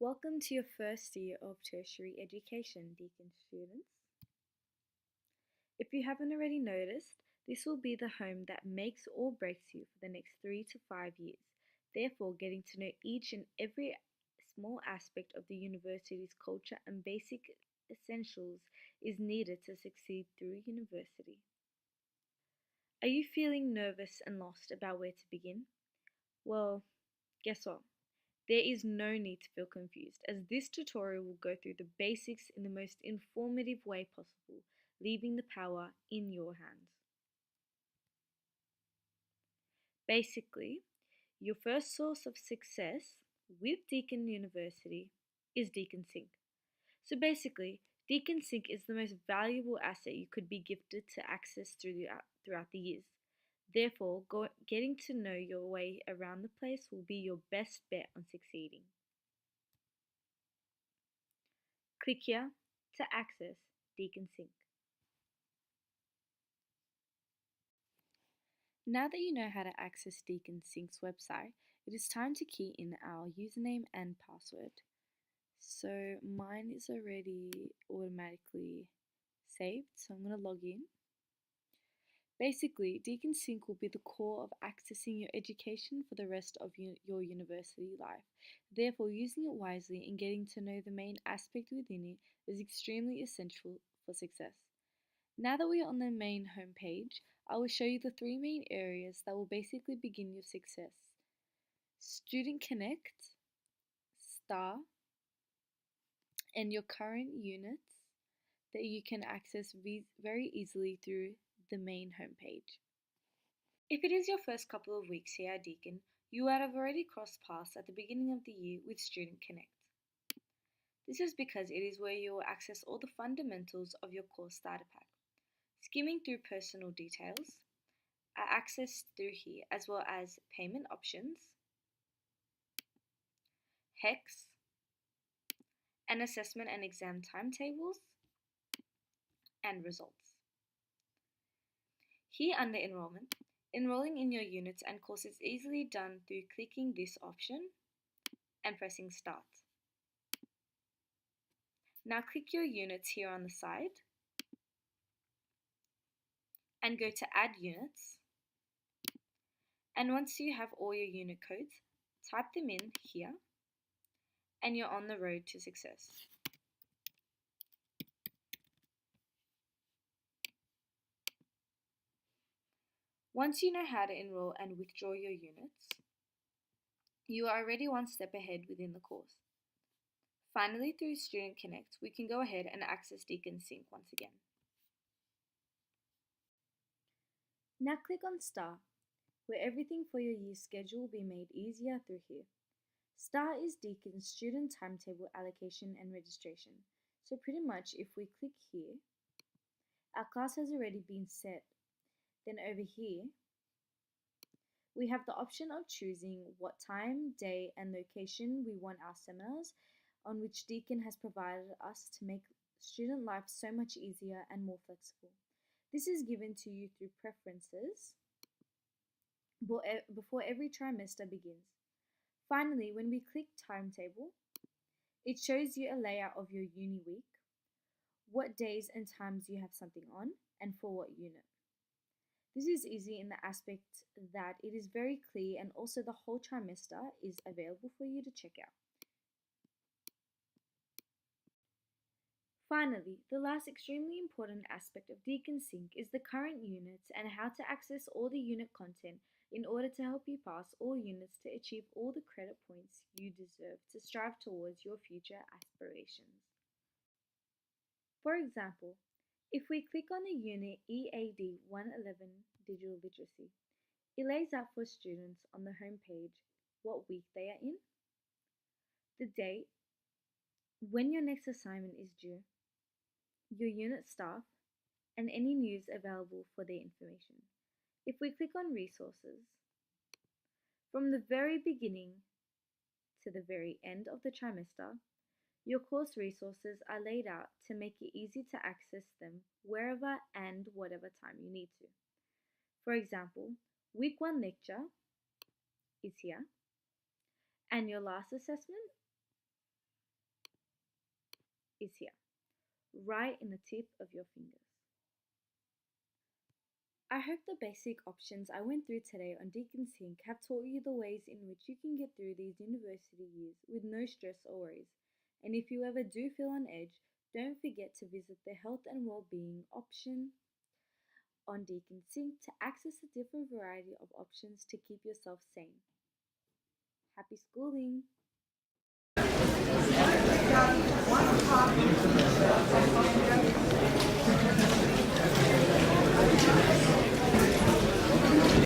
Welcome to your first year of tertiary education, Deakin students. If you haven't already noticed, this will be the home that makes or breaks you for the next 3 to 5 years. Therefore, getting to know each and every small aspect of the university's culture and basic essentials is needed to succeed through university. Are you feeling nervous and lost about where to begin? Well, guess what? There is no need to feel confused, as this tutorial will go through the basics in the most informative way possible, leaving the power in your hands. Basically, your first source of success with Deakin University is DeakinSync. So basically, DeakinSync is the most valuable asset you could be gifted to access throughout the years. Therefore, getting to know your way around the place will be your best bet on succeeding. Click here to access DeakinSync. Now that you know how to access DeakinSync's website, it is time to key in our username and password. So mine is already automatically saved, so I'm going to log in. Basically, DeakinSync will be the core of accessing your education for the rest of your university life. Therefore, using it wisely and getting to know the main aspect within it is extremely essential for success. Now that we are on the main homepage, I will show you the 3 main areas that will basically begin your success: Student Connect, Star, and your current units that you can access very easily through the main homepage. If it is your first couple of weeks here at Deakin, you would have already crossed paths at the beginning of the year with Student Connect. This is because it is where you will access all the fundamentals of your course starter pack. Skimming through personal details are accessed through here, as well as payment options, HEX, and assessment and exam timetables, and results. Here under enrollment, enrolling in your units and courses is easily done through clicking this option and pressing start. Now click your units here on the side and go to add units. And once you have all your unit codes, type them in here and you're on the road to success. Once you know how to enroll and withdraw your units, you are already one step ahead within the course. Finally, through Student Connect, we can go ahead and access DeakinSync once again. Now click on Star, where everything for your year's schedule will be made easier through here. Star is Deakin's student timetable allocation and registration. So pretty much if we click here, our class has already been set. Then over here, we have the option of choosing what time, day, and location we want our seminars, on which Deakin has provided us to make student life so much easier and more flexible. This is given to you through preferences before every trimester begins. Finally, when we click timetable, it shows you a layout of your uni week, what days and times you have something on, and for what unit. This is easy in the aspect that it is very clear and also the whole trimester is available for you to check out. Finally, the last extremely important aspect of DeakinSync is the current units and how to access all the unit content in order to help you pass all units to achieve all the credit points you deserve to strive towards your future aspirations. For example, if we click on the unit EAD 111 Digital Literacy, it lays out for students on the home page what week they are in, the date, when your next assignment is due, your unit staff, and any news available for their information. If we click on resources, from the very beginning to the very end of the trimester, your course resources are laid out to make it easy to access them wherever and whatever time you need to. For example, week 1 lecture is here, and your last assessment is here, right in the tip of your fingers. I hope the basic options I went through today on DeakinSync have taught you the ways in which you can get through these university years with no stress or worries. And if you ever do feel on edge, don't forget to visit the health and well-being option on DeakinSync to access a different variety of options to keep yourself sane. Happy schooling!